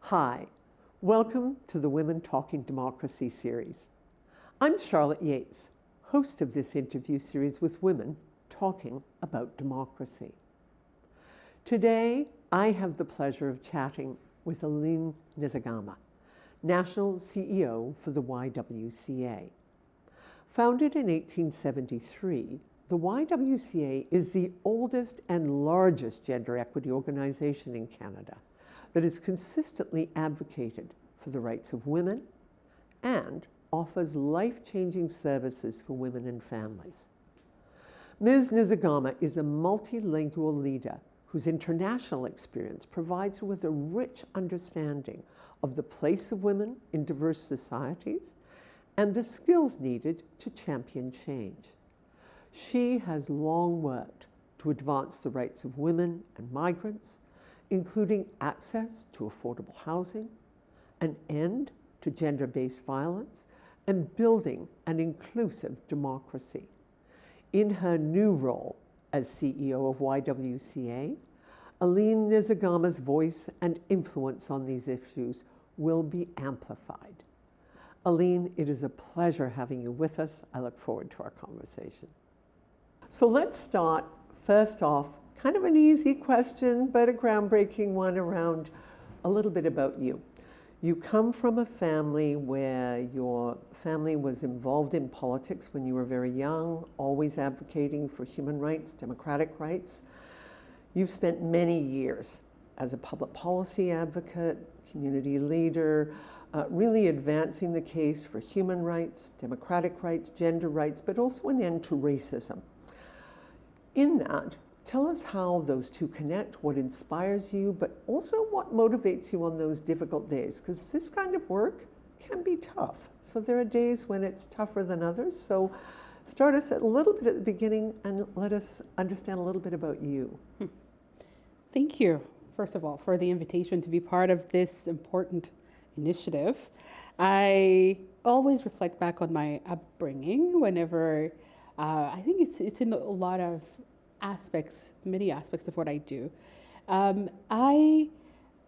Hi, welcome to the Women Talking Democracy series. I'm Charlotte Yates, host of this interview series with women talking about democracy. Today, I have the pleasure of chatting with Aline Nizigama, National CEO for the YWCA. Founded in 1873, the YWCA is the oldest and largest gender equity organization in Canada that has consistently advocated for the rights of women and offers life-changing services for women and families. Ms. Nizigama is a multilingual leader whose international experience provides her with a rich understanding of the place of women in diverse societies and the skills needed to champion change. She has long worked to advance the rights of women and migrants, including access to affordable housing, an end to gender-based violence, and building an inclusive democracy. In her new role as CEO of YWCA, Aline Nizigama's voice and influence on these issues will be amplified. Aline, it is a pleasure having you with us. I look forward to our conversation. So let's start, first off, kind of an easy question, but a groundbreaking one around a little bit about you. You come from a family where your family was involved in politics when you were very young, always advocating for human rights, democratic rights. You've spent many years as a public policy advocate, community leader, really advancing the case for human rights, democratic rights, gender rights, but also an end to racism. In that, tell us how those two connect, what inspires you, but also what motivates you on those difficult days, because this kind of work can be tough. So there are days when it's tougher than others. So start us a little bit at the beginning and let us understand a little bit about you. Thank you, first of all, for the invitation to be part of this important initiative. I always reflect back on my upbringing whenever I think it's in a lot of aspects, many aspects of what I do. I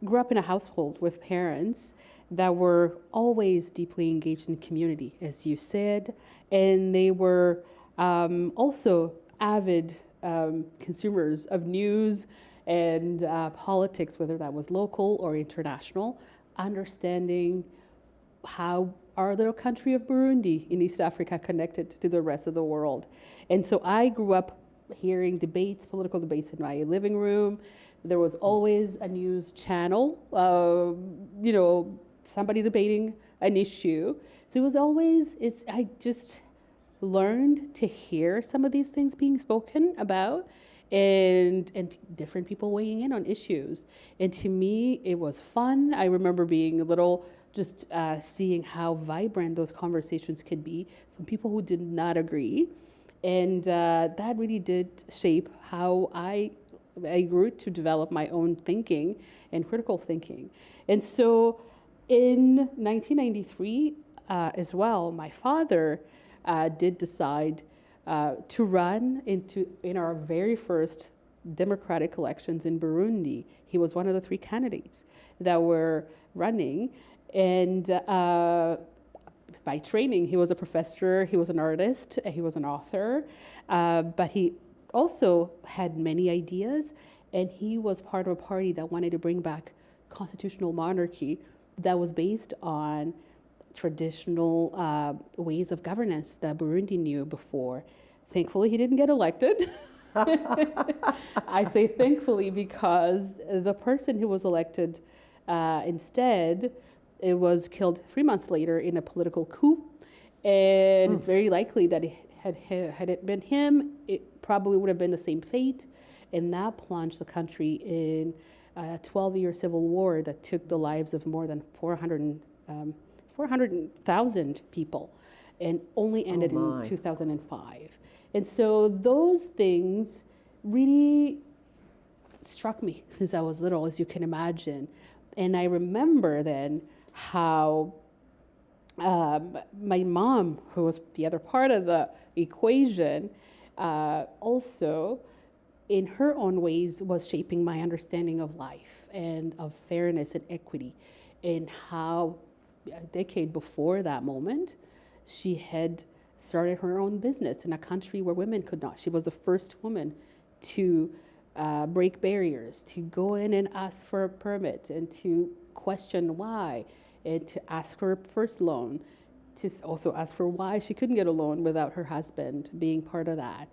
grew up in a household with parents that were always deeply engaged in community, as you said, and they were also avid consumers of news and politics, whether that was local or international, understanding how our little country of Burundi in East Africa connected to the rest of the world. And so I grew up hearing debates, political debates in my living room. There was always a news channel, somebody debating an issue. So it was always, I just learned to hear some of these things being spoken about and different people weighing in on issues. And to me, it was fun. I remember being a little, just seeing how vibrant those conversations could be from people who did not agree. And that really did shape how I grew to develop my own thinking and critical thinking. And so in 1993 as well, my father did decide to run in our very first democratic elections in Burundi. He was one of the three candidates that were running. And by training, he was a professor, he was an artist, he was an author, but he also had many ideas, and he was part of a party that wanted to bring back constitutional monarchy that was based on traditional ways of governance that Burundi knew before. Thankfully, he didn't get elected. I say thankfully because the person who was elected instead, it was killed 3 months later in a political coup. And it's very likely that had it been him, it probably would have been the same fate. And that plunged the country in a 12-year civil war that took the lives of more than 400,000 people and only ended in 2005. And so those things really struck me since I was little, as you can imagine. And I remember then how my mom, who was the other part of the equation, also in her own ways was shaping my understanding of life and of fairness and equity. and how a decade before that moment, she had started her own business in a country where women could not. She was the first woman to break barriers, to go in and ask for a permit, and to question why, and to ask for a first loan, to also ask for why she couldn't get a loan without her husband being part of that.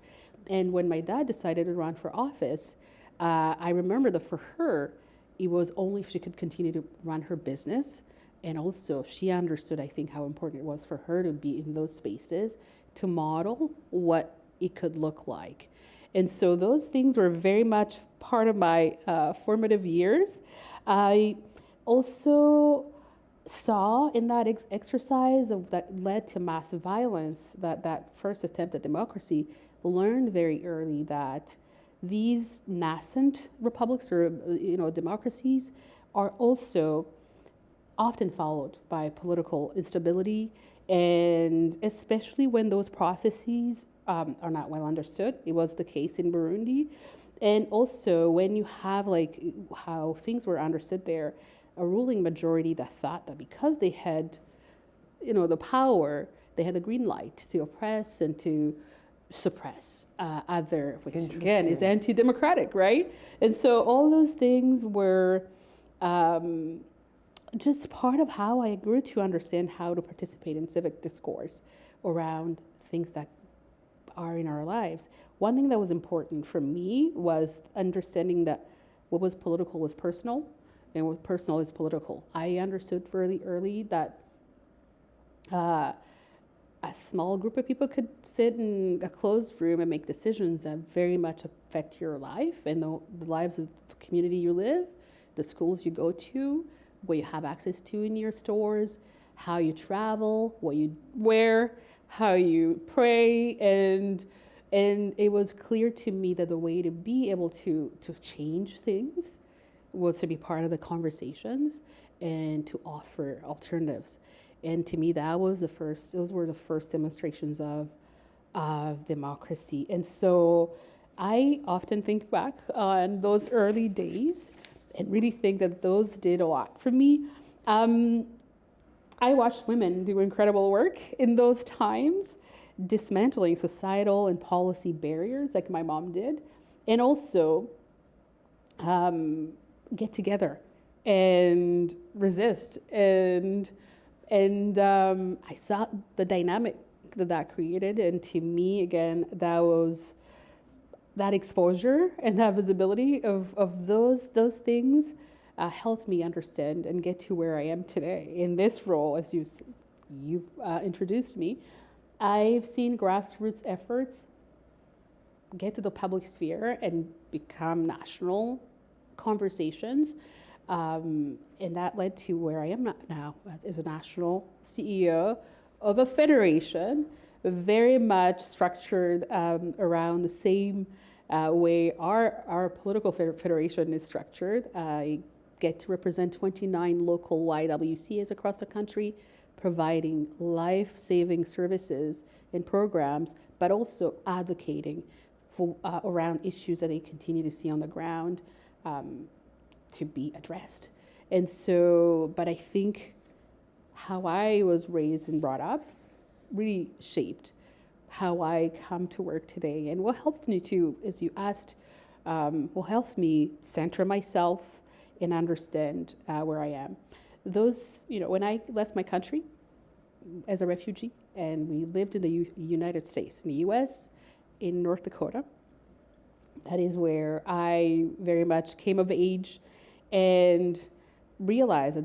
And when my dad decided to run for office, I remember that for her, it was only if she could continue to run her business. And also, she understood, I think, how important it was for her to be in those spaces to model what it could look like. And so those things were very much part of my formative years. I also saw in that exercise that led to mass violence, that first attempt at democracy, learned very early that these nascent republics or democracies are also often followed by political instability, and especially when those processes are not well understood. It was the case in Burundi. And also when you have like how things were understood there, a ruling majority that thought that because they had, the power, they had the green light to oppress and to suppress other, which again is anti-democratic, right? And so all those things were just part of how I grew to understand how to participate in civic discourse around things that are in our lives. One thing that was important for me was understanding that what was political was personal, and what personal is political. I understood really early that a small group of people could sit in a closed room and make decisions that very much affect your life and the lives of the community you live, the schools you go to, what you have access to in your stores, how you travel, what you wear, how you pray, and it was clear to me that the way to be able to change things was to be part of the conversations and to offer alternatives. And to me, those were the first demonstrations of democracy. And so I often think back on those early days and really think that those did a lot for me. I watched women do incredible work in those times, dismantling societal and policy barriers like my mom did, and also get together and resist. And I saw the dynamic that created. And to me, again, that was that exposure and that visibility of those things helped me understand and get to where I am today. In this role, as you've introduced me, I've seen grassroots efforts get to the public sphere and become national conversations. And that led to where I am now as a national CEO of a federation, very much structured around the same way our political federation is structured. I get to represent 29 local YWCAs across the country, providing life-saving services and programs, but also advocating for around issues that they continue to see on the ground to be addressed. And so, but I think how I was raised and brought up really shaped how I come to work today. And what helps me to, as you asked, what helps me center myself and understand where I am. When I left my country as a refugee, and we lived in the United States, in the US, in North Dakota, that is where I very much came of age and realized that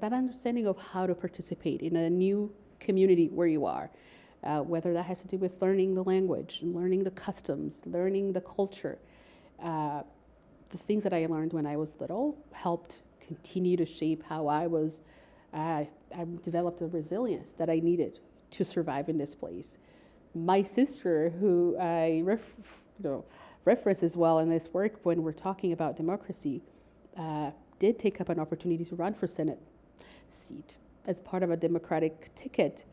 that understanding of how to participate in a new community where you are, whether that has to do with learning the language, learning the customs, learning the culture, the things that I learned when I was little helped continue to shape how I developed a resilience that I needed to survive in this place. My sister, who I reference as well in this work when we're talking about democracy, did take up an opportunity to run for Senate seat as part of a Democratic ticket.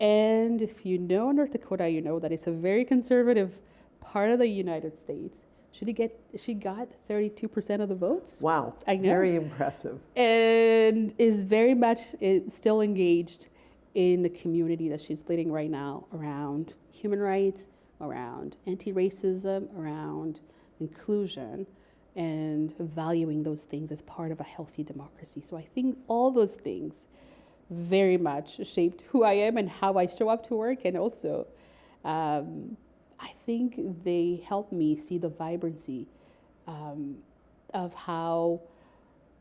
And if you know North Dakota, you know that it's a very conservative part of the United States. She got 32% of the votes. Wow, I know. very impressive. And is very much still engaged in the community that she's leading right now around human rights, around anti-racism, around inclusion, and valuing those things as part of a healthy democracy. So I think all those things very much shaped who I am and how I show up to work. And also, I think they help me see the vibrancy of how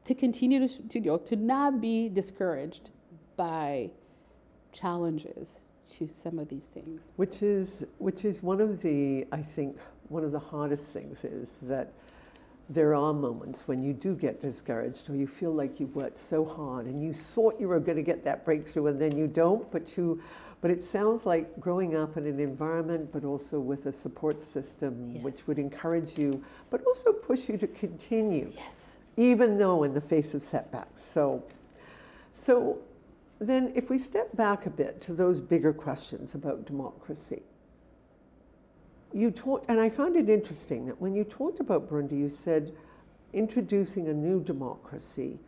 to continue to not be discouraged by challenges to some of these things. Which is one of the, I think, one of the hardest things is that there are moments when you do get discouraged or you feel like you've worked so hard and you thought you were going to get that breakthrough and then you don't, but it sounds like growing up in an environment but also with a support system Yes. which would encourage you but also push you to continue. Yes. Even though in the face of setbacks. So then if we step back a bit to those bigger questions about democracy, you talked, and I found it interesting that when you talked about Burundi, you said introducing a new democracy,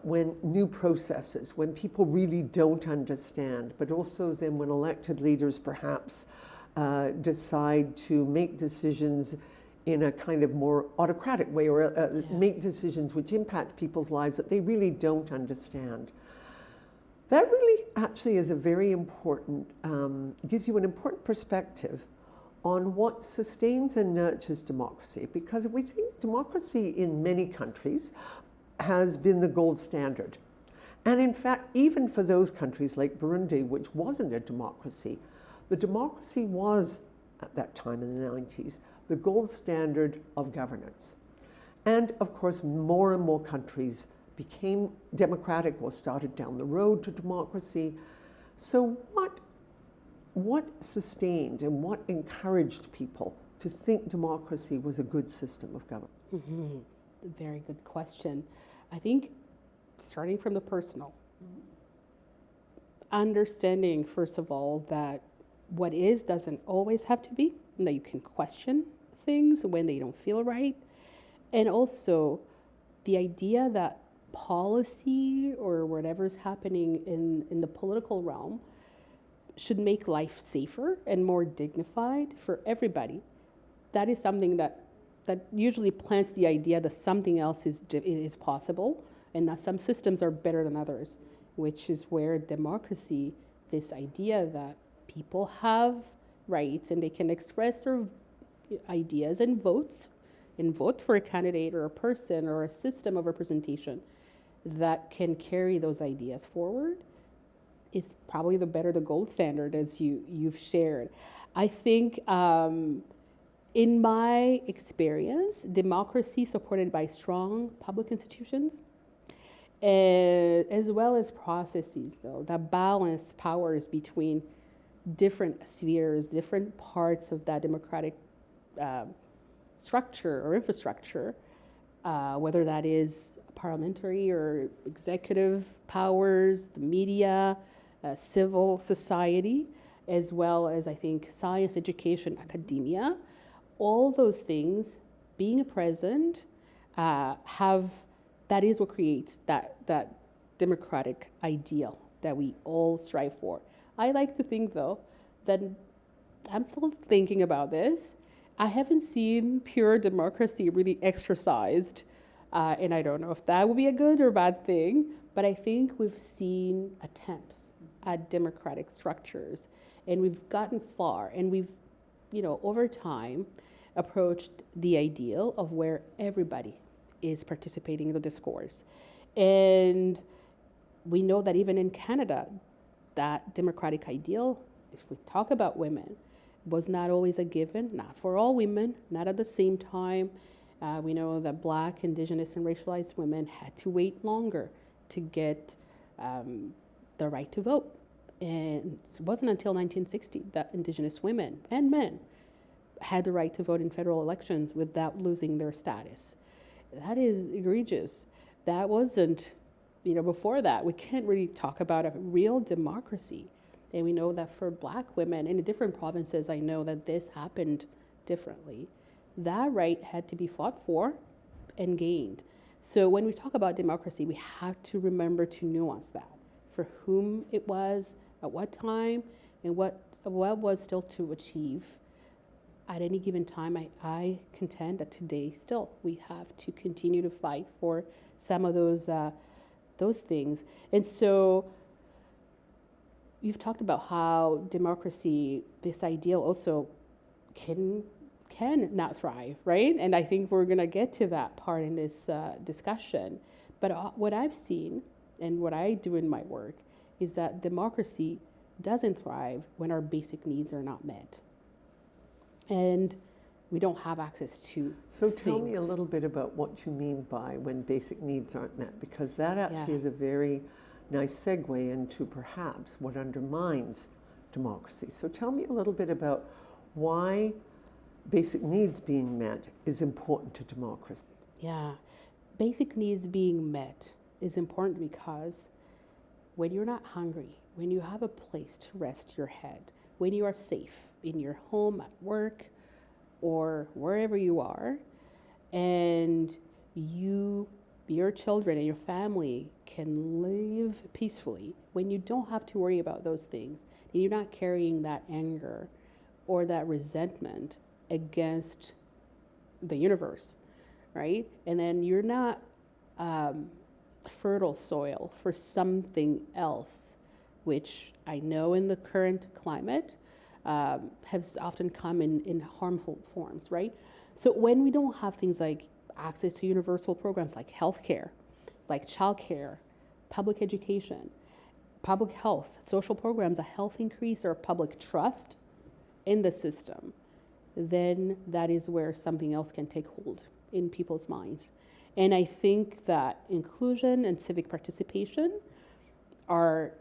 when new processes, when people really don't understand, but also then when elected leaders perhaps decide to make decisions in a kind of more autocratic way or make decisions which impact people's lives that they really don't understand. That really actually is a very important, gives you an important perspective on what sustains and nurtures democracy. Because we think democracy in many countries has been the gold standard. And in fact, even for those countries like Burundi, which wasn't a democracy, the democracy was, at that time in the 90s, the gold standard of governance. And of course, more and more countries became democratic or started down the road to democracy. So what sustained and what encouraged people to think democracy was a good system of government? Mm-hmm. Very good question. I think starting from the personal, understanding, first of all, that what is doesn't always have to be, and that you can question things when they don't feel right. And also the idea that policy or whatever's happening in the political realm should make life safer and more dignified for everybody. That is something that usually plants the idea that something else is possible and that some systems are better than others, which is where democracy, this idea that people have rights and they can express their ideas and vote for a candidate or a person or a system of representation that can carry those ideas forward, is probably the gold standard, as you've shared. I think in my experience, democracy supported by strong public institutions, as well as processes, though, that balance powers between different spheres, different parts of that democratic structure or infrastructure, whether that is parliamentary or executive powers, the media, civil society, as well as, I think, science, education, academia. All those things, being present, that is what creates that democratic ideal that we all strive for. I like to think, though, that I'm still thinking about this. I haven't seen pure democracy really exercised, and I don't know if that would be a good or bad thing, but I think we've seen attempts at democratic structures, and we've gotten far, and we've, over time, approached the ideal of where everybody is participating in the discourse. And we know that even in Canada, that democratic ideal, if we talk about women, was not always a given, not for all women, not at the same time. We know that Black, Indigenous, and racialized women had to wait longer to get the right to vote. And it wasn't until 1960 that Indigenous women and men had the right to vote in federal elections without losing their status. That is egregious. That wasn't, before that, we can't really talk about a real democracy. And we know that for Black women in the different provinces, I know that this happened differently. that right had to be fought for and gained. So when we talk about democracy, we have to remember to nuance that for whom it was, at what time, and what was still to achieve. At any given time, I contend that today still we have to continue to fight for some of those things. And so you've talked about how democracy, this ideal, also can not thrive, right? And I think we're going to get to that part in this discussion. But what I've seen and what I do in my work is that democracy doesn't thrive when our basic needs are not met. And we don't have access to So tell me a little bit about what you mean by when basic needs aren't met, because that actually is a very nice segue into perhaps what undermines democracy. So tell me a little bit about why basic needs being met is important to democracy. Yeah, basic needs being met is important because when you're not hungry, when you have a place to rest your head, when you are safe in your home, at work, or wherever you are, and your children and your family can live peacefully, when you don't have to worry about those things, and you're not carrying that anger or that resentment against the universe, right? And then you're not fertile soil for something else, which I know in the current climate has often come in harmful forms, right? So when we don't have things like access to universal programs like healthcare, like childcare, public education, public health, social programs, a health increase, or public trust in the system, then that is where something else can take hold in people's minds. And I think that inclusion and civic participation are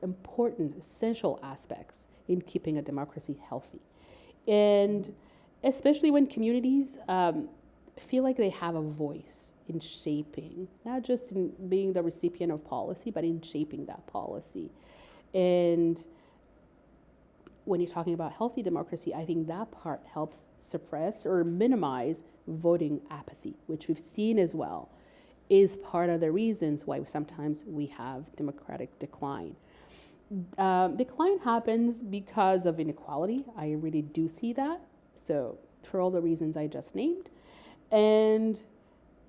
important, essential aspects in keeping a democracy healthy. And especially when communities feel like they have a voice in shaping, not just in being the recipient of policy, but in shaping that policy. And when you're talking about healthy democracy, I think that part helps suppress or minimize voting apathy, which we've seen as well is part of the reasons why sometimes we have democratic decline. Decline happens because of inequality. I really do see that. So for all the reasons I just named. And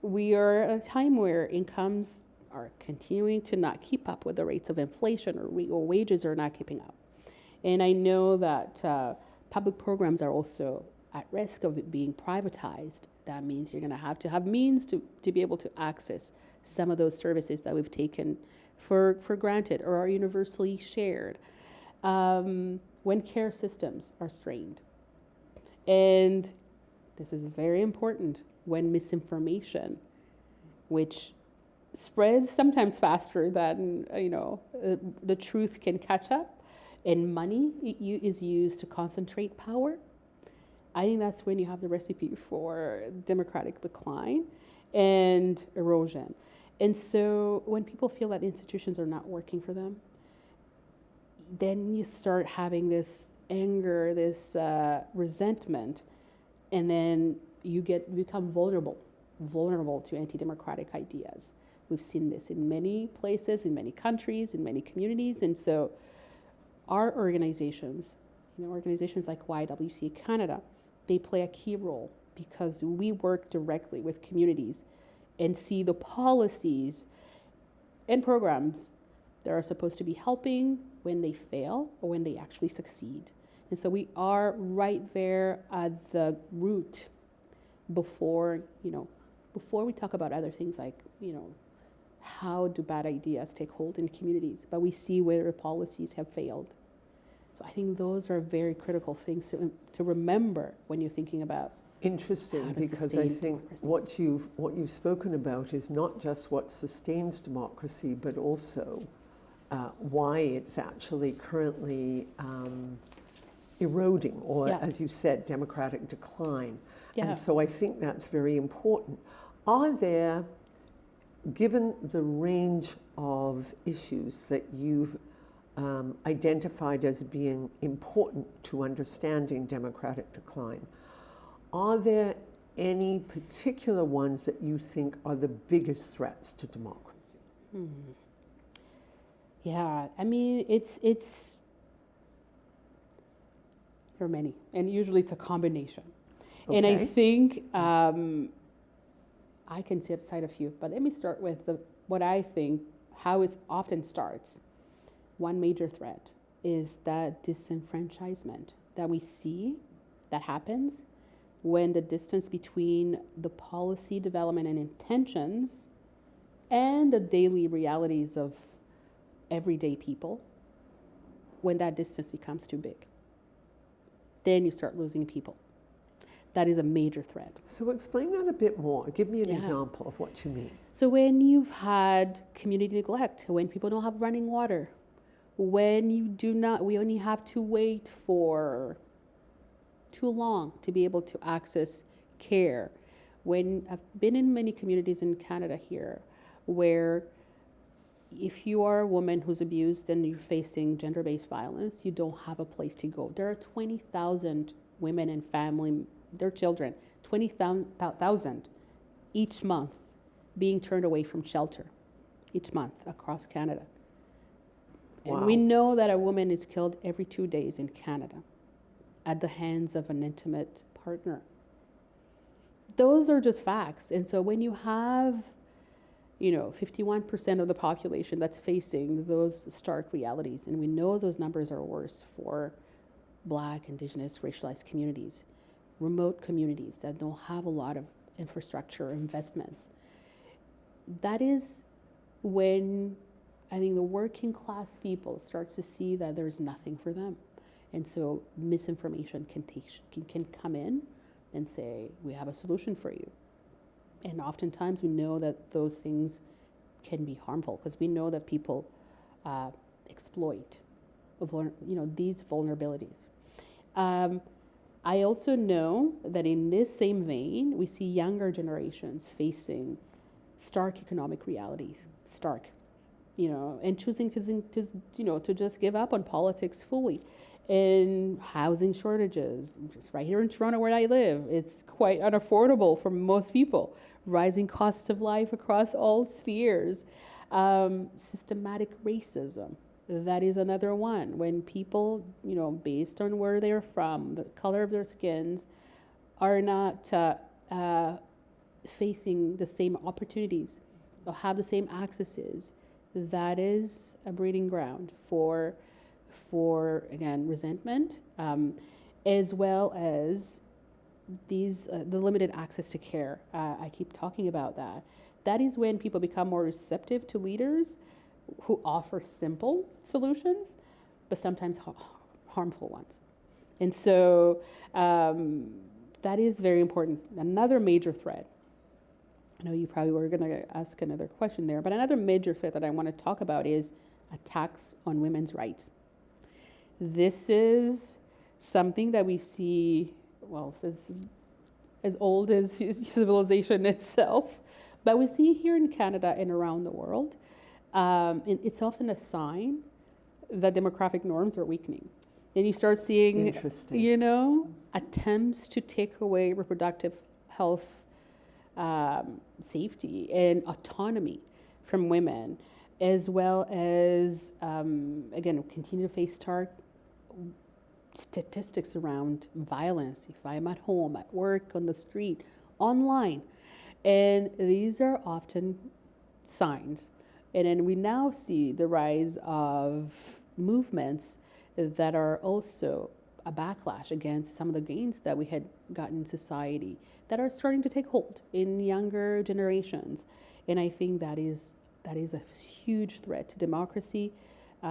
we are at a time where incomes are continuing to not keep up with the rates of inflation, or wages are not keeping up. And I know that public programs are also at risk of being privatized. That means you're going to have means to be able to access some of those services that we've taken for granted or are universally shared. When care systems are strained. And this is very important when misinformation, which spreads sometimes faster than the truth can catch up, and money is used to concentrate power. I think that's when you have the recipe for democratic decline and erosion. And so when people feel that institutions are not working for them, then you start having this anger, this resentment, and then you become vulnerable to anti-democratic ideas. We've seen this in many places, in many countries, in many communities. And so our organizations, organizations like YWCA Canada, they play a key role because we work directly with communities and see the policies and programs that are supposed to be helping when they fail or when they actually succeed. And so we are right there at the root before we talk about other things like, how do bad ideas take hold in communities, but we see where the policies have failed. So I think those are very critical things to remember when you're thinking about. Interesting, because I think what you've spoken about is not just what sustains democracy, but also why it's actually currently eroding, or as you said, democratic decline. And so I think that's very important. Are there, given the range of issues that you've identified as being important to understanding democratic decline, Are there any particular ones that you think are the biggest threats to democracy? Yeah, I mean, it's there are many, and usually it's a combination. And I Okay. think I can cite a few, but let me start with what I think, how it often starts. One major threat is that disenfranchisement that we see that happens when the distance between the policy development and intentions and the daily realities of everyday people, when that distance becomes too big, then you start losing people. That is a major threat. So explain that a bit more. Give me an example of what you mean. So when you've had community neglect, when people don't have running water, when we only have to wait for too long to be able to access care. When I've been in many communities in Canada here, where if you are a woman who's abused and you're facing gender-based violence, you don't have a place to go. There are 20,000 women and family, their children, 20,000 each month being turned away from shelter each month across Canada. And we know that a woman is killed every 2 days in Canada at the hands of an intimate partner. Those are just facts. And so when you have 51% of the population that's facing those stark realities, and we know those numbers are worse for Black, Indigenous, racialized communities, remote communities that don't have a lot of infrastructure investments. That is when I think the working class people starts to see that there's nothing for them. And so misinformation can come in and say, we have a solution for you. And oftentimes we know that those things can be harmful because we know that people exploit these vulnerabilities. I also know that in this same vein, we see younger generations facing stark economic realities, and choosing to just give up on politics fully. And housing shortages, just right here in Toronto where I live, it's quite unaffordable for most people. Rising costs of life across all spheres. Systematic racism, that is another one. When people, based on where they're from, the color of their skins, are not facing the same opportunities or have the same accesses, that is a breeding ground for again, resentment, as well as the limited access to care. I keep talking about that. That is when people become more receptive to leaders who offer simple solutions, but sometimes harmful ones. And so that is very important. Another major threat, I know you probably were going to ask another question there, but another major threat that I want to talk about is attacks on women's rights. This is something that we see, this is as old as civilization itself, but we see here in Canada and around the world. And it's often a sign that demographic norms are weakening. And you start seeing, attempts to take away reproductive health, safety, and autonomy from women, as well as, again, continue to face stark statistics around violence, if I'm at home, at work, on the street, online. And these are often signs. And then we now see the rise of movements that are also a backlash against some of the gains that we had gotten in society that are starting to take hold in younger generations. And I think that is a huge threat to democracy.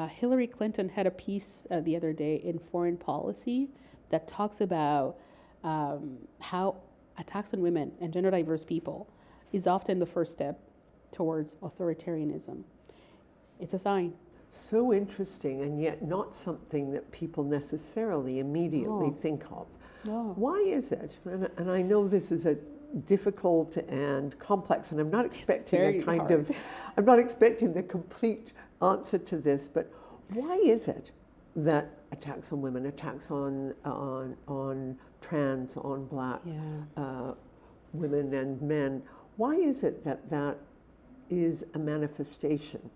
Hillary Clinton had a piece the other day in Foreign Policy that talks about how attacks on women and gender diverse people is often the first step towards authoritarianism. It's a sign. So interesting, and yet not something that people necessarily immediately think of. No. Why is it? And I know this is a difficult and complex, and I'm not expecting I'm not expecting the complete answer to this, but why is it that attacks on women, attacks on trans on Black Yeah. women and men. Why is it that that is a manifestation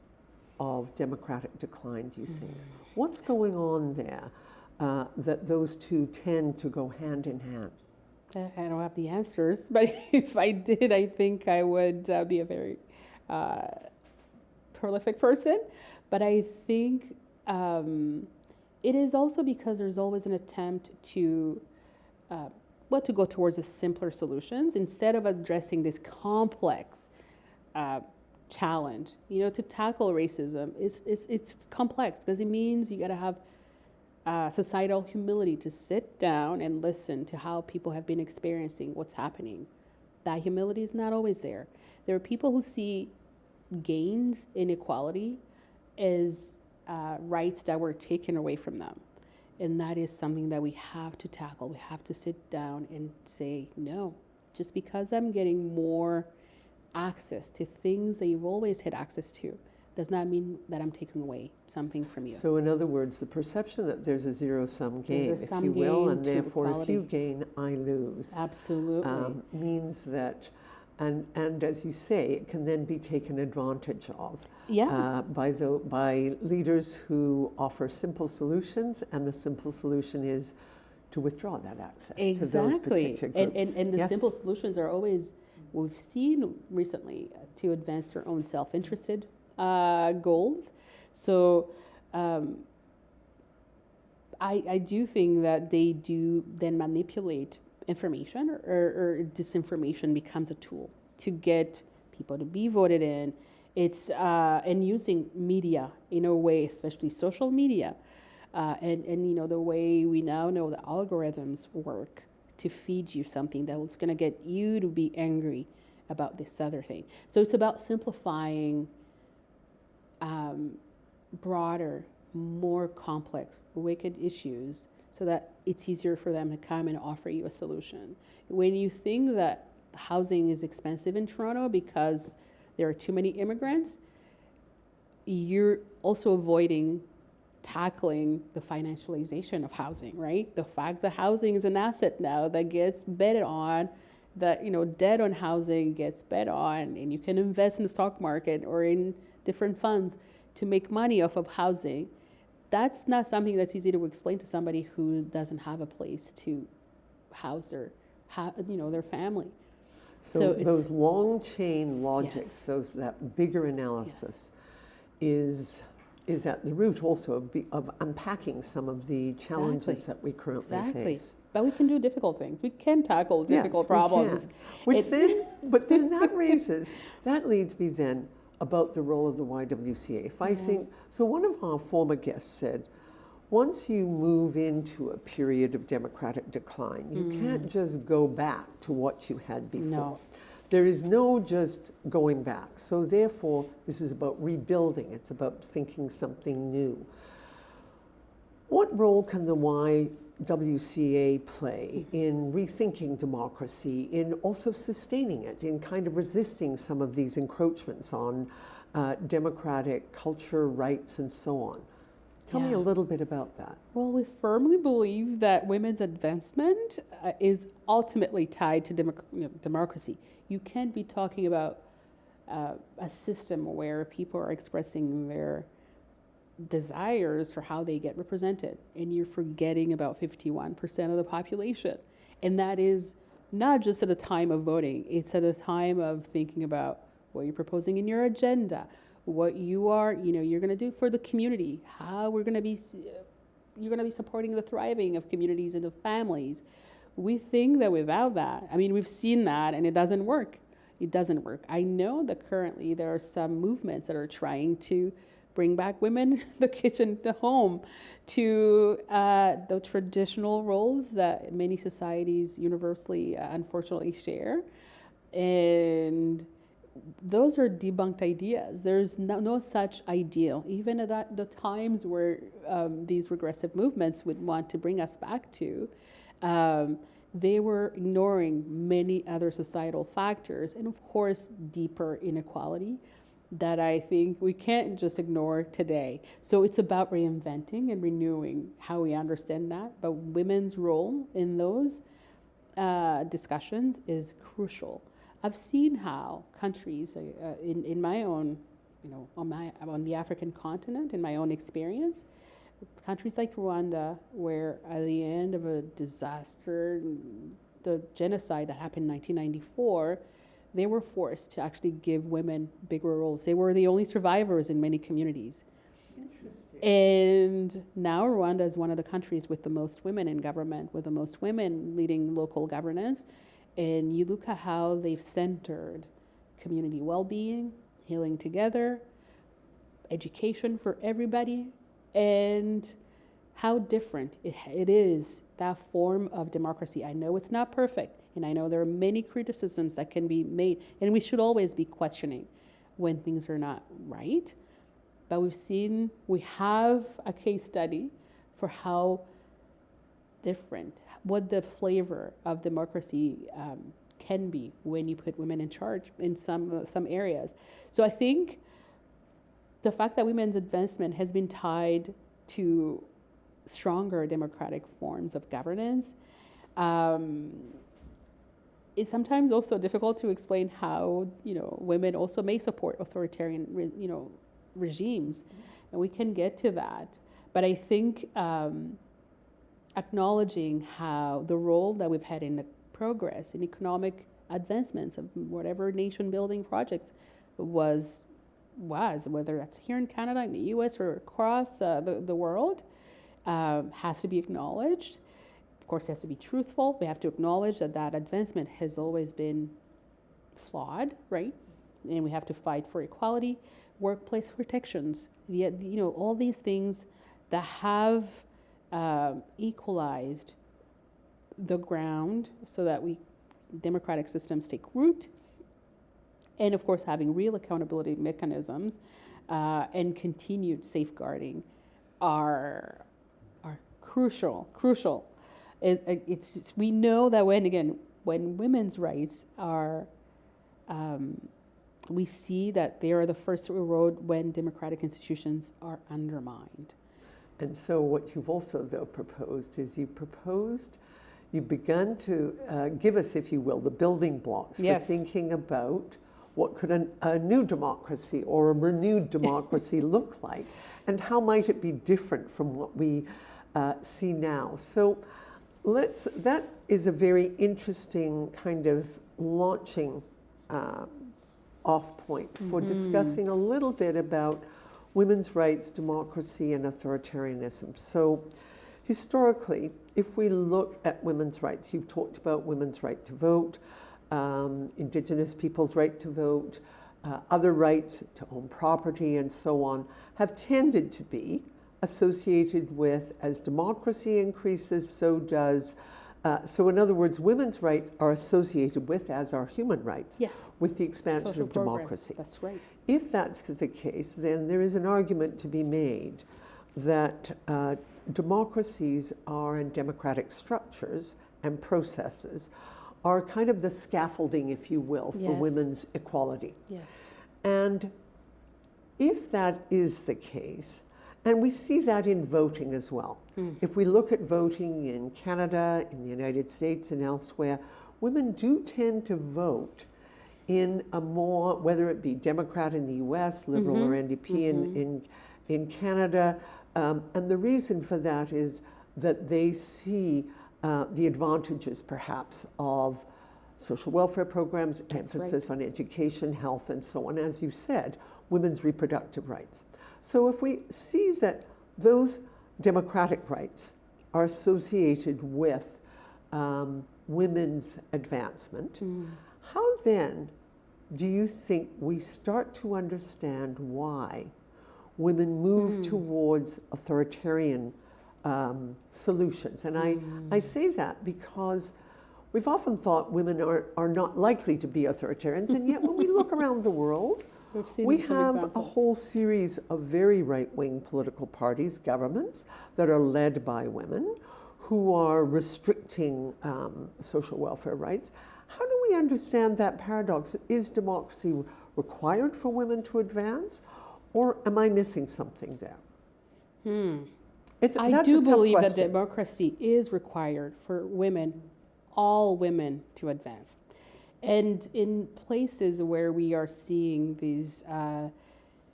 of democratic decline, do you think? What's going on there that those two tend to go hand in hand? I don't have the answers, but if I did, I think I would be a very prolific person. But I think it is also because there's always an attempt to, to go towards the simpler solutions instead of addressing this complex challenge. You know, to tackle racism, it's complex because it means you got to have societal humility to sit down and listen to how people have been experiencing what's happening. That humility is not always there. There are people who see gains in equality as rights that were taken away from them. And that is something that we have to tackle. We have to sit down and say, no, just because I'm getting more access to things that you've always had access to does not mean that I'm taking away something from you. So in other words, the perception that there's a zero-sum game, if Zero-sum you will, game and to therefore if equality. you gain, I lose, Absolutely. means that, and as you say, it can then be taken advantage of Yeah. by leaders who offer simple solutions, and the simple solution is to withdraw that access to those Exactly. particular groups. And the Yes. simple solutions are always, we've seen recently, to advance their own self-interested goals. So I do think that they do then manipulate information, or disinformation becomes a tool to get people to be voted in. It's and using media in a way, especially social media, and you know, the way we now know the algorithms work to feed you something that was going to get you to be angry about this other thing. So it's about simplifying broader, more complex, wicked issues so that it's easier for them to come and offer you a solution. When you think that housing is expensive in Toronto because there are too many immigrants, you're also avoiding tackling the financialization of housing, right? The fact that housing is an asset now that gets bet on, that, you know, debt on housing gets bet on, and you can invest in the stock market or in different funds to make money off of housing. That's not something that's easy to explain to somebody who doesn't have a place to house their family. So those long chain logics, Yes. that bigger analysis is at the root also of unpacking some of the challenges that we currently face. But we can do difficult things. We can tackle difficult problems. We can. But then that leads me then about the role of the YWCA. If I think, so one of our former guests said, once you move into a period of democratic decline, you can't just go back to what you had before. No. There is no just going back. So therefore, this is about rebuilding. It's about thinking something new. What role can the YWCA play in rethinking democracy, in also sustaining it, in kind of resisting some of these encroachments on democratic culture, rights, and so on? Tell me a little bit about that. Well, we firmly believe that women's advancement is ultimately tied to democracy. You can't be talking about a system where people are expressing their desires for how they get represented, and you're forgetting about 51% of the population. And that is not just at a time of voting, it's at a time of thinking about what you're proposing in your agenda, what you're going to do for the community, how you're going to be supporting the thriving of communities and of families. We think that without that, I mean, we've seen that, and it doesn't work. It doesn't work. I know that currently there are some movements that are trying to bring back women, the kitchen, the home, to the traditional roles that many societies universally, unfortunately, share. And those are debunked ideas. There's no such ideal. Even at the times where these regressive movements would want to bring us back to, they were ignoring many other societal factors, and of course, deeper inequality that I think we can't just ignore today. So it's about reinventing and renewing how we understand that. But women's role in those discussions is crucial. I've seen how countries in my own, on the African continent, in my own experience, countries like Rwanda, where at the end of a disaster, the genocide that happened in 1994, they were forced to actually give women bigger roles. They were the only survivors in many communities. Interesting. And now Rwanda is one of the countries with the most women in government, with the most women leading local governance. And you look at how they've centered community well-being, healing together, education for everybody, and how different it is, that form of democracy. I know it's not perfect, and I know there are many criticisms that can be made, and we should always be questioning when things are not right. But we have a case study for how different, what the flavor of democracy can be when you put women in charge in some areas. So I think the fact that women's advancement has been tied to stronger democratic forms of governance is sometimes also difficult to explain how women also may support authoritarian regimes, and we can get to that. But I think acknowledging how the role that we've had in the progress in economic advancements of whatever nation building projects was, whether that's here in Canada, in the US, or across the world, has to be acknowledged. Of course, it has to be truthful. We have to acknowledge that advancement has always been flawed, right? And we have to fight for equality, workplace protections, all these things that have equalized the ground so that democratic systems take root. And of course, having real accountability mechanisms and continued safeguarding are crucial. We know that when women's rights are, we see that they are the first to erode when democratic institutions are undermined. And so what you've also, though, proposed is you've begun to give us, if you will, the building blocks for thinking about what could a new democracy or a renewed democracy look like, and how might it be different from what we see now. So that is a very interesting kind of launching off point for discussing a little bit about women's rights, democracy, and authoritarianism. So historically, if we look at women's rights, you've talked about women's right to vote, Indigenous people's right to vote, other rights to own property, and so on, have tended to be associated with, as democracy increases, so in other words, women's rights are associated with, as are human rights, with the expansion Social of progress. democracy. That's right. If that's the case, then there is an argument to be made that democracies and democratic structures and processes are kind of the scaffolding, if you will, for women's equality. Yes. And if that is the case, and we see that in voting as well. If we look at voting in Canada, in the United States, and elsewhere, women do tend to vote in a more, whether it be Democrat in the US, Liberal or NDP in Canada. And the reason for that is that they see the advantages, perhaps, of social welfare programs, emphasis on education, health, and so on. As you said, women's reproductive rights. So if we see that those democratic rights are associated with women's advancement, how then do you think we start to understand why women move towards authoritarian solutions? And I say that because we've often thought women are not likely to be authoritarians, and yet when we look around the world, we have a whole series of very right-wing political parties, governments, that are led by women who are restricting social welfare rights. How do we understand that paradox? Is democracy required for women to advance, or am I missing something there? I do believe that democracy is required for women all women to advance. And in places where we are seeing these,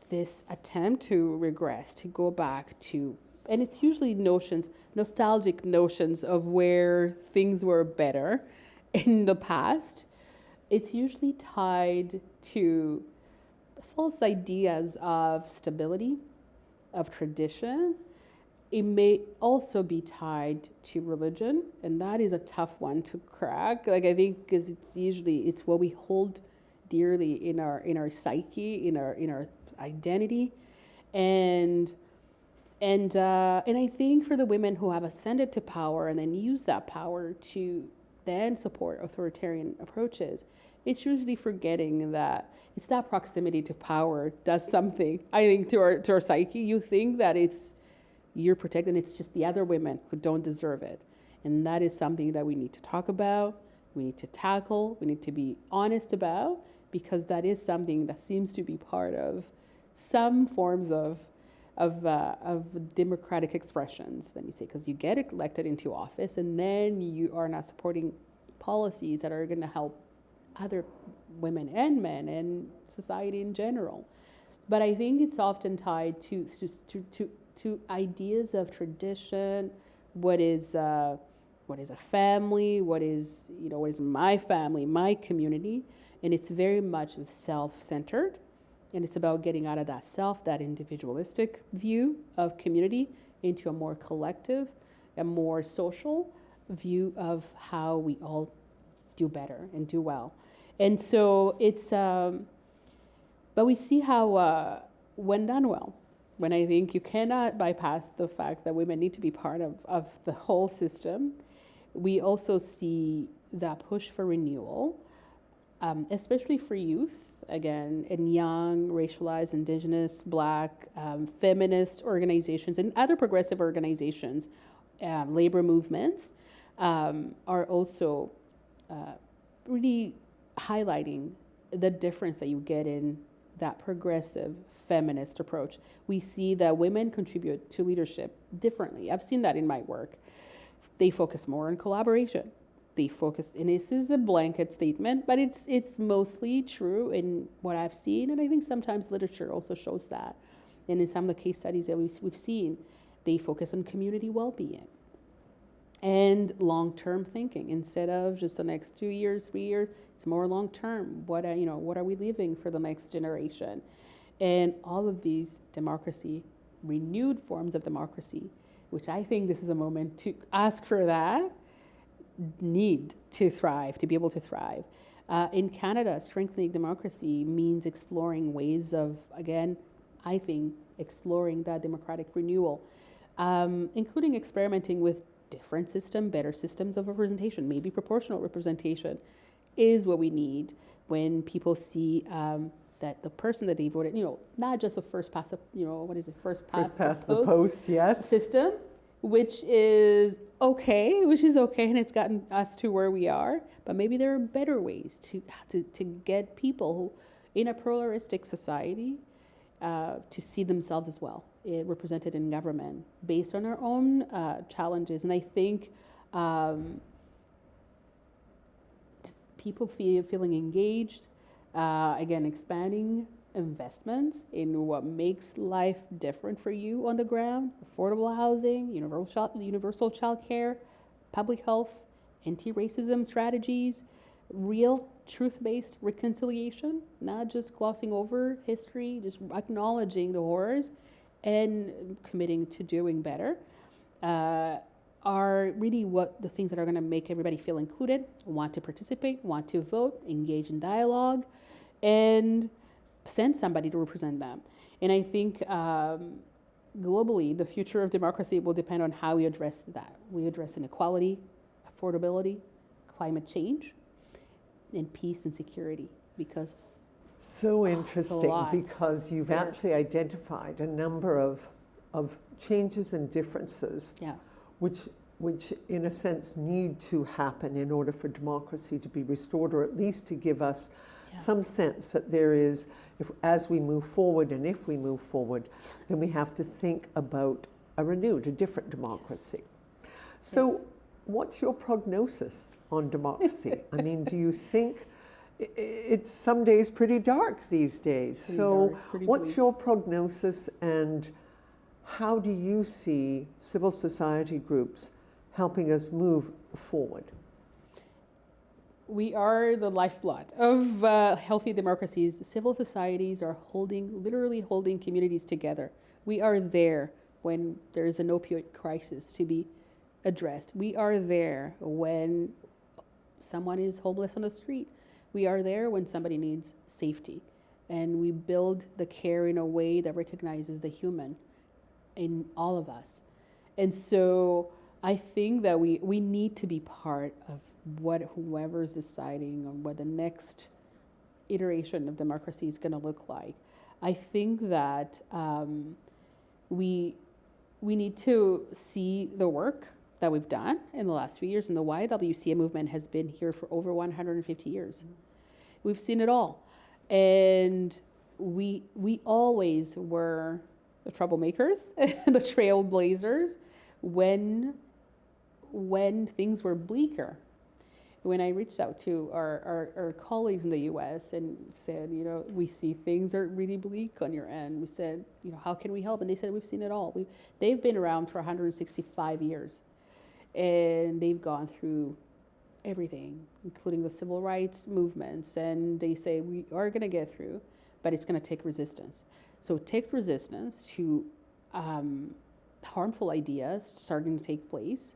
this attempt to regress, to go back to, and it's usually nostalgic notions of where things were better in the past. It's usually tied to false ideas of stability, of tradition. It may also be tied to religion, and that is a tough one to crack. Like, I think because it's what we hold dearly in our psyche, in our identity, and I think for the women who have ascended to power and then use that power to then support authoritarian approaches, it's usually forgetting that it's that proximity to power does something, I think, to our psyche. You think that you're protected, and it's just the other women who don't deserve it. And that is something that we need to talk about, we need to tackle, we need to be honest about, because that is something that seems to be part of some forms of democratic expressions, let me say, because you get elected into office and then you are not supporting policies that are going to help other women and men and society in general. But I think it's often tied to ideas of tradition. What is a family? What is my family, my community? And it's very much self-centered. And it's about getting out of that that individualistic view of community into a more collective, a more social view of how we all do better and do well. And so it's, but we see how when done well, when I think you cannot bypass the fact that women need to be part of the whole system, we also see that push for renewal, especially for youth, again, in young, racialized, indigenous, Black, feminist organizations and other progressive organizations, labor movements, are also really highlighting the difference that you get in that progressive feminist approach. We see that women contribute to leadership differently. I've seen that in my work. They focus more on collaboration. They focus, and this is a blanket statement, but it's mostly true in what I've seen, and I think sometimes literature also shows that. And in some of the case studies that we've seen, they focus on community well-being and long-term thinking instead of just the next 2 years, 3 years. It's more long-term. What are we leaving for the next generation? And all of these renewed forms of democracy, which I think this is a moment to ask for that, need to thrive, to be able to thrive. In Canada, strengthening democracy means exploring ways of, again, I think, exploring that democratic renewal, including experimenting with different better systems of representation. Maybe proportional representation is what we need when people see that the person that they voted, not just the first past the post, yes, system, which is okay, and it's gotten us to where we are. But maybe there are better ways to get people in a pluralistic society to see themselves as well, represented in government based on our own challenges. And I think people feeling engaged, again, expanding investments in what makes life different for you on the ground: affordable housing, universal child care, public health, anti-racism strategies, real truth-based reconciliation, not just glossing over history, just acknowledging the horrors and committing to doing better, are really what the things that are going to make everybody feel included, want to participate, want to vote, engage in dialogue, and send somebody to represent them. And I think globally, the future of democracy will depend on how we address that. We address inequality, affordability, climate change, and peace and security, because so interesting, because you've actually identified a number of changes and differences, which in a sense need to happen in order for democracy to be restored, or at least to give us some sense that there is, as we move forward, and if we move forward, then we have to think about a different democracy. So what's your prognosis on democracy? I mean, do you think it's some days pretty dark these days? What's your prognosis, and how do you see civil society groups helping us move forward? We are the lifeblood of healthy democracies. Civil societies are literally holding communities together. We are there when there is an opioid crisis to be addressed. We are there when someone is homeless on the street. We are there when somebody needs safety. And we build the care in a way that recognizes the human in all of us. And so I think that we need to be part of whoever's deciding on what the next iteration of democracy is going to look like. I think that we need to see the work that we've done in the last few years, and the YWCA movement has been here for over 150 years. We've seen it all. And we always were the troublemakers, the trailblazers, when things were bleaker. When I reached out to our colleagues in the US and said, we see things are really bleak on your end. We said, how can we help? And they said, we've seen it all. They've been around for 165 years. And they've gone through everything, including the civil rights movements. And they say, we are going to get through, but it's going to take resistance. So it takes resistance to harmful ideas starting to take place.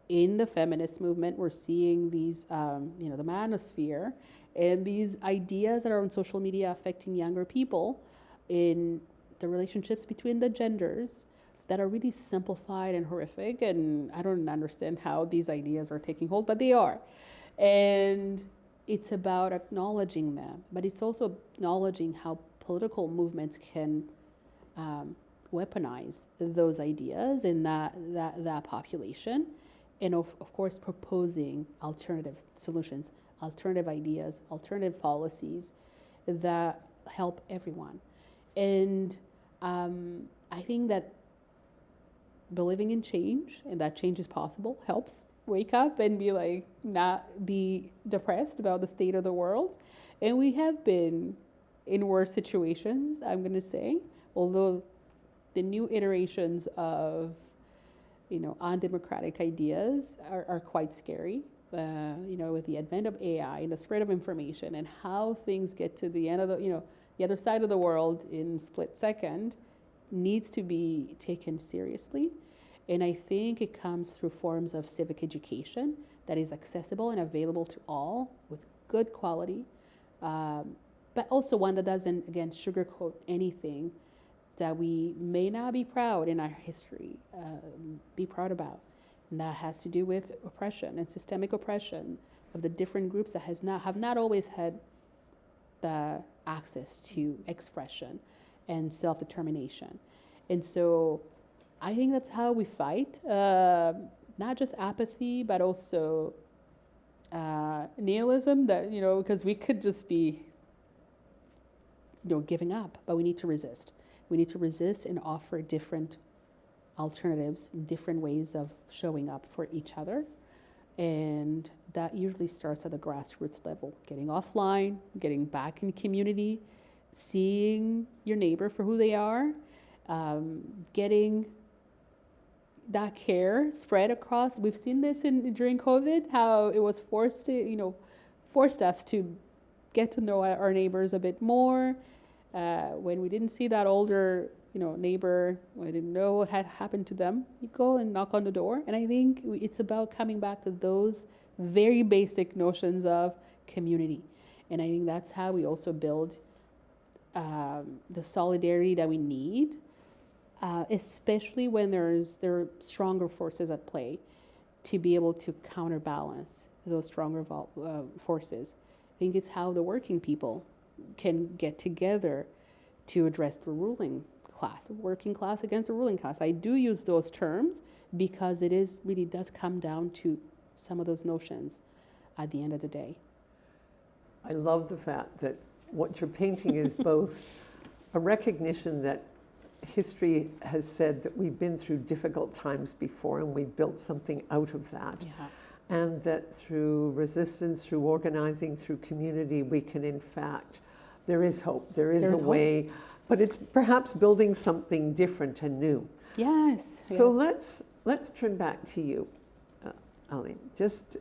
In the feminist movement, we're seeing these, the manosphere, and these ideas that are on social media affecting younger people in the relationships between the genders that are really simplified and horrific. And I don't understand how these ideas are taking hold, but they are. And it's about acknowledging them, but it's also acknowledging how political movements can weaponize those ideas in that population. And of course, proposing alternative solutions, alternative ideas, alternative policies that help everyone. And I think that believing in change, and that change is possible, helps wake up and be like, not be depressed about the state of the world. And we have been in worse situations, I'm going to say, although the new iterations of undemocratic ideas are quite scary, with the advent of AI and the spread of information and how things get to the end of the other side of the world in split second needs to be taken seriously. And I think it comes through forms of civic education that is accessible and available to all with good quality, but also one that doesn't, again, sugarcoat anything that we may not be proud in our history, be proud about. And that has to do with oppression and systemic oppression of the different groups that have not always had the access to expression and self-determination. And so I think that's how we fight, not just apathy, but also nihilism, that, because we could just be, giving up, but we need to resist. We need to resist and offer different alternatives, different ways of showing up for each other. And that usually starts at the grassroots level, getting offline, getting back in community, seeing your neighbor for who they are, getting that care spread across. We've seen this during COVID, how it was forced us to get to know our neighbors a bit more. When we didn't see that older, neighbor, we didn't know what had happened to them, you go and knock on the door. And I think it's about coming back to those very basic notions of community. And I think that's how we also build the solidarity that we need, especially when there are stronger forces at play, to be able to counterbalance those stronger forces. I think it's how the working people can get together to address the ruling class, working class against the ruling class. I do use those terms because it really does come down to some of those notions at the end of the day. I love the fact that what you're painting is both a recognition that history has said that we've been through difficult times before and we built something out of that. Yeah. And that through resistance, through organizing, through community, we can in fact, there is hope, there's a way, hope. But it's perhaps building something different and new. Yes. So let's turn back to you, Aline. Just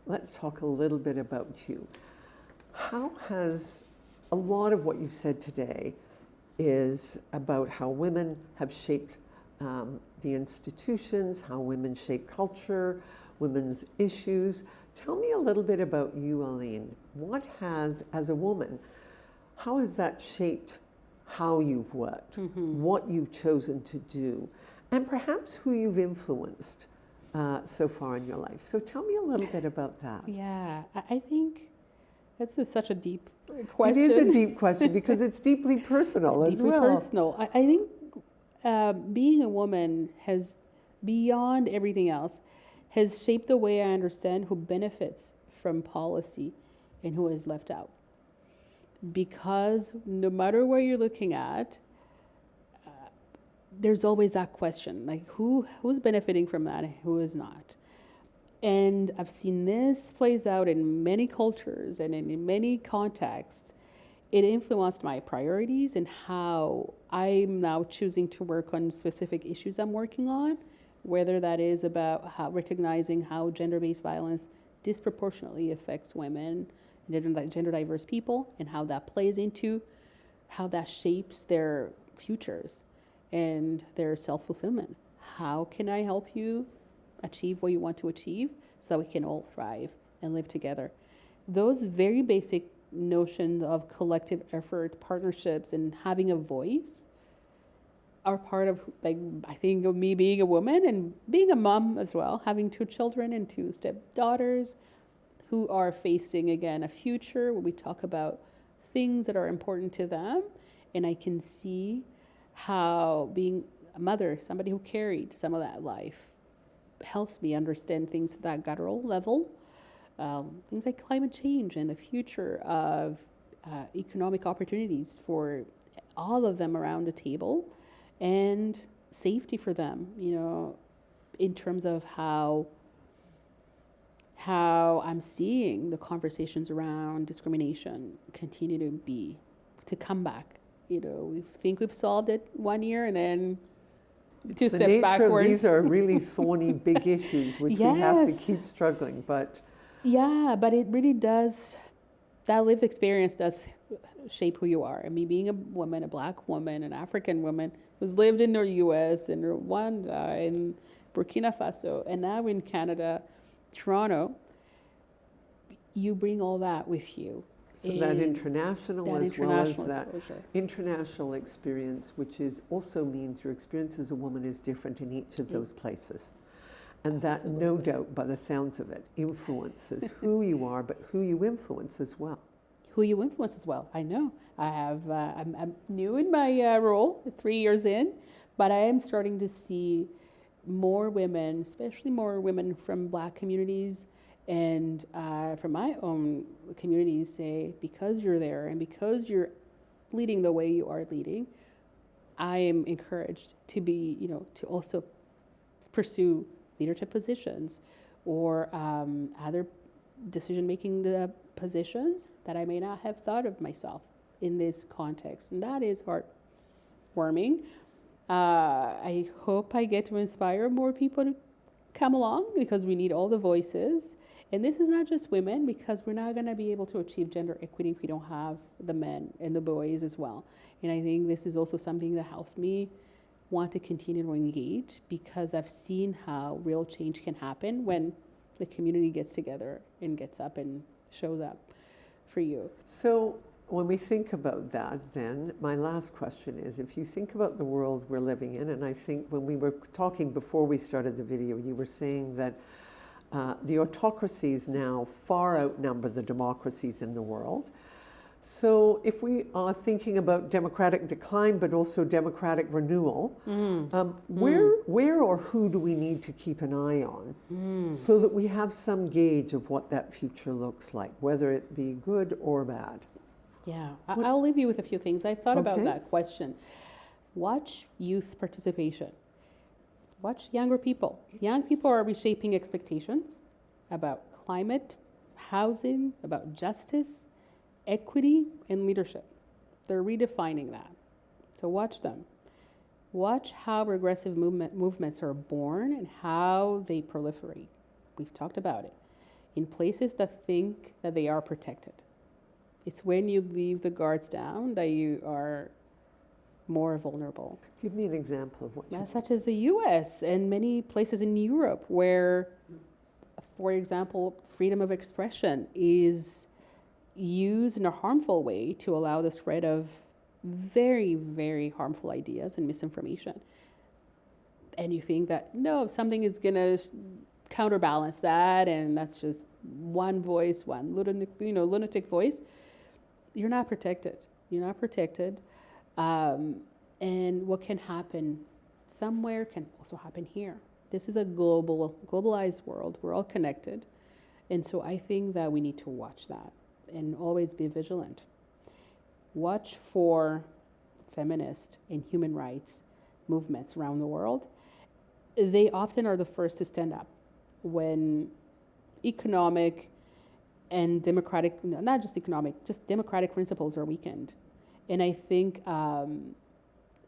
let's talk a little bit about you. How has a lot of what you've said today is about how women have shaped the institutions, how women shape culture, women's issues. Tell me a little bit about you, Aline. What has, as a woman, how has that shaped how you've worked, what you've chosen to do, and perhaps who you've influenced so far in your life? So tell me a little bit about that. Yeah, I think that's such a deep question. It is a deep question because it's deeply personal as well. Deeply personal. I think being a woman has, beyond everything else, has shaped the way I understand who benefits from policy and who is left out. Because no matter where you're looking at, there's always that question, like who's benefiting from that and who is not. And I've seen this plays out in many cultures and in many contexts. It influenced my priorities and how I'm now choosing to work on specific issues I'm working on, whether that is about recognizing how gender-based violence disproportionately affects women, gender diverse people, and how that plays into how that shapes their futures and their self-fulfillment. How can I help you achieve what you want to achieve so that we can all thrive and live together? Those very basic notions of collective effort, partnerships, and having a voice are part of, like, I think of me being a woman and being a mom as well, having 2 children and 2 stepdaughters who are facing, again, a future where we talk about things that are important to them. And I can see how being a mother, somebody who carried some of that life, helps me understand things at that guttural level, things like climate change and the future of economic opportunities for all of them around the table, and safety for them, in terms of how I'm seeing the conversations around discrimination continue to come back. We think we've solved it one year and then two steps backwards. These are really thorny, big issues which we have to keep struggling. But it really does. That lived experience does shape who you are. I mean, being a woman, a Black woman, an African woman who's lived in the U.S., in Rwanda, in Burkina Faso, and now in Canada, Toronto, you bring all that with you. So that international international experience, which also means your experience as a woman is different in each of those places. And that, absolutely, no doubt, by the sounds of it, influences who you are, but who you influence as well. I know. I'm new in my role, 3 years in, but I am starting to see more women, especially more women from Black communities and from my own communities, say, because you're there and because you're leading the way you are leading, I am encouraged to be, to also pursue leadership positions or other decision-making positions that I may not have thought of myself in this context. And that is heartwarming. I hope I get to inspire more people to come along, because we need all the voices. And this is not just women, because we're not going to be able to achieve gender equity if we don't have the men and the boys as well. And I think this is also something that helps me want to continue to engage, because I've seen how real change can happen when the community gets together and gets up and shows up for you. So when we think about that, then my last question is, if you think about the world we're living in, and I think when we were talking before we started the video, you were saying that the autocracies now far outnumber the democracies in the world. So if we are thinking about democratic decline, but also democratic renewal, where or who do we need to keep an eye on so that we have some gauge of what that future looks like, whether it be good or bad? Yeah, I'll leave you with a few things. I thought about that question. Watch youth participation. Watch younger people. Young people are reshaping expectations about climate, housing, about justice, equity, and leadership. They're redefining that. So watch them. Watch how regressive movements are born and how they proliferate. We've talked about it. In places that think that they are protected. It's when you leave the guards down that you are more vulnerable. Give me an example of what you... Such as the US and many places in Europe where, for example, freedom of expression is used in a harmful way to allow the spread of very, very harmful ideas and misinformation. And you think that, no, something is going to counterbalance that, and that's just one voice, one lunatic voice. You're not protected. You're not protected. And what can happen somewhere can also happen here. This is a globalized world. We're all connected. And so I think that we need to watch that and always be vigilant. Watch for feminist and human rights movements around the world. They often are the first to stand up when economic and democratic, not just economic, just democratic principles are weakened. And I think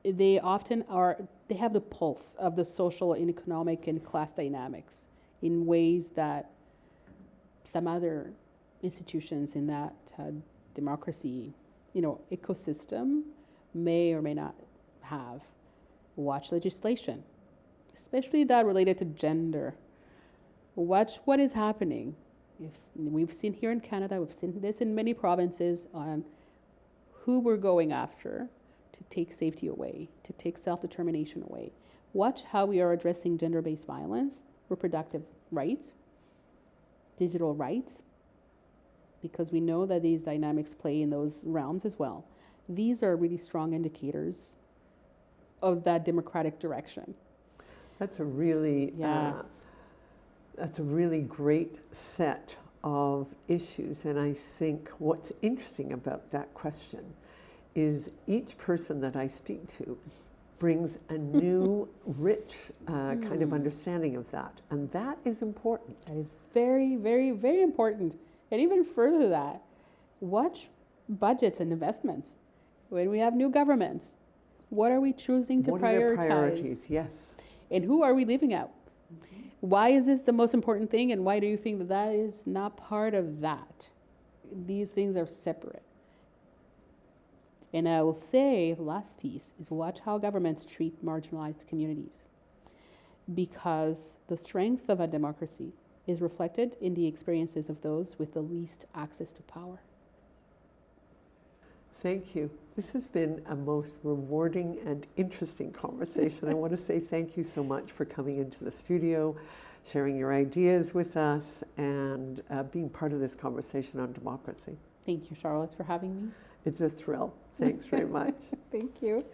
they often they have the pulse of the social and economic and class dynamics in ways that some other institutions in that democracy, ecosystem may or may not have. Watch legislation, especially that related to gender. Watch what is happening. If we've seen here in Canada, we've seen this in many provinces on who we're going after to take safety away, to take self-determination away. Watch how we are addressing gender-based violence, reproductive rights, digital rights, because we know that these dynamics play in those realms as well. These are really strong indicators of that democratic direction. That's a really great set of issues. And I think what's interesting about that question is each person that I speak to brings a new, rich kind of understanding of that. And that is important. That is very, very, very important. And even further than that, watch budgets and investments. When we have new governments, what are we choosing to prioritize? What are their priorities? Yes. And who are we leaving out? Why is this the most important thing, and why do you think that that is not part of that? These things are separate. And I will say the last piece is watch how governments treat marginalized communities, because the strength of a democracy is reflected in the experiences of those with the least access to power. Thank you. This has been a most rewarding and interesting conversation. I want to say thank you so much for coming into the studio, sharing your ideas with us, and being part of this conversation on democracy. Thank you, Charlotte, for having me. It's a thrill. Thanks very much. Thank you.